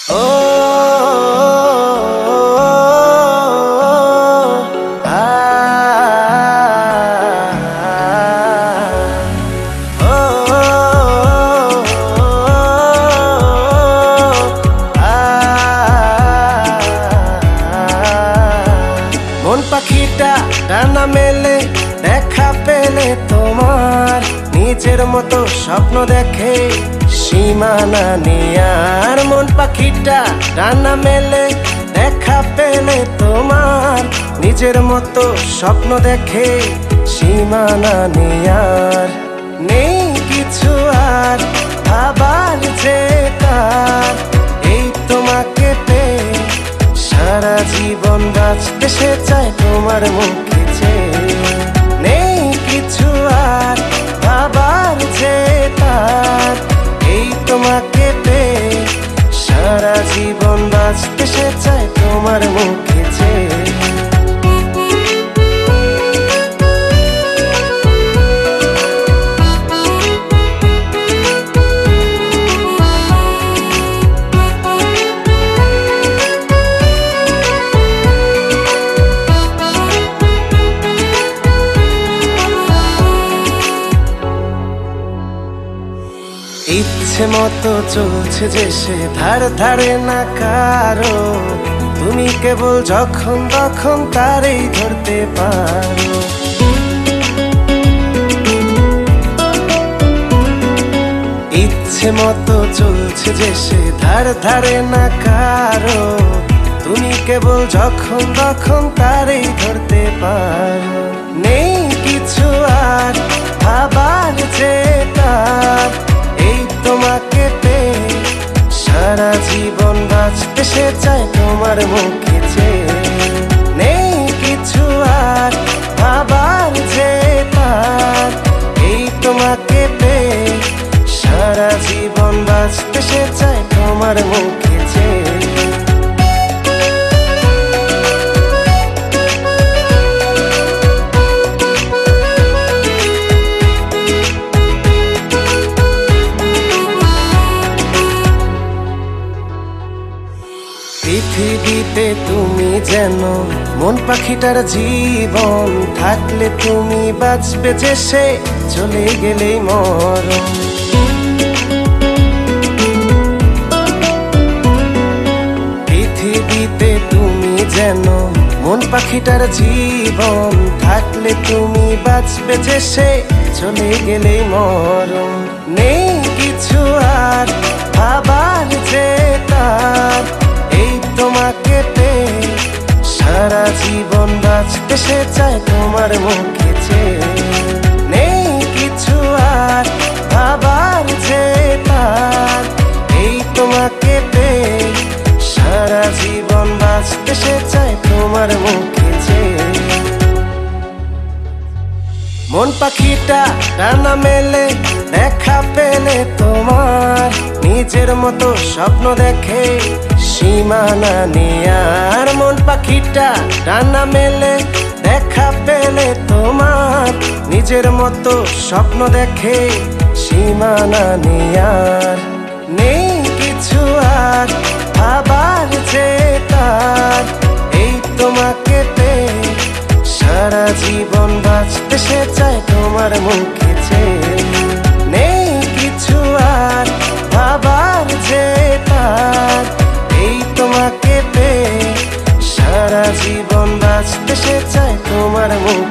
ও মন পাখিটা ডানা মেলে দেখা পেলে তোমার নিজের মতো স্বপ্ন দেখে সীমানা নিয়ার। মন পাখিটা ডানা মেলে দেখা পেলে তোমার নিজের মতো স্বপ্ন দেখে সীমানা নিয়ার। নেই কিছু আর ভাবার যে তার এই তোমাকে পেয়ে সারা জীবন বাঁচতে সে চায় তোমার মুখে চেয়ে। নেই কিছু আর ভাবার যে তার এই তোমাকে পেয়ে সারা জীবন বাঁচতে সে চায় তোমার মুখে চেয়ে। ইচ্ছে মতো চলছে যে সে ধার ধারে না কারো, তুমি কেবল যখন তখন তারেই ধরতে পারো। ইচ্ছে মতো চলছে যে সে ধার ধারে না কারো, তুমি কেবল যখন তখন তারেই ধরতে পারো। নেই কিছু আর ভাবার যে তার এই তোমাকে পেয়ে সারা জীবন বাঁচতে সে চায় তোমার মুখে চেয়ে। নেই কিছু আর ভাবার যে তার এই তোমাকে পেয়ে সারা জীবন বাঁচতে সে চায় তোমার মুখে চেয়ে। পৃথিবীতে তুমি যেন মন পাখিটার জীবন, থাকলে তুমি বাঁচবে যে সে চলে গেলেই মরণ। পৃথিবীতে তুমি যেন মন পাখিটার জীবন, থাকলে তুমি বাঁচবে যে সে চলে গেলেই মরণ। নেই কিছু আর ভাবার যে তার এই তোমাকে পেয়ে সারা জীবন বাঁচতে সে চায় তোমার মুখে চেয়ে। নেই কিছু আর ভাবার যে তার এই তোমাকে পেয়ে সারা জীবন বাঁচতে সে চায় তোমার মুখে চেয়ে। মন পাখিটা ডানা মেলে দেখা পেলে তোমার নিজের মতো স্বপ্ন দেখে সীমানা নিয়ার। মন পাখিটা ডানা মেলে দেখা পেলে তোমার নিজের মতো স্বপ্ন দেখে সীমানা নিয়ার। নেই কিছু আর ভাবার যে তার এই তোমাকে পেয়ে সারা জীবন বাঁচতে সে চায় তোমার মুখে চেয়ে। নেই কিছু আর ভাবার যে তার এই তোমাকে পেয়ে সারা জীবন বাঁচতে সে চায় তোমার মুখে।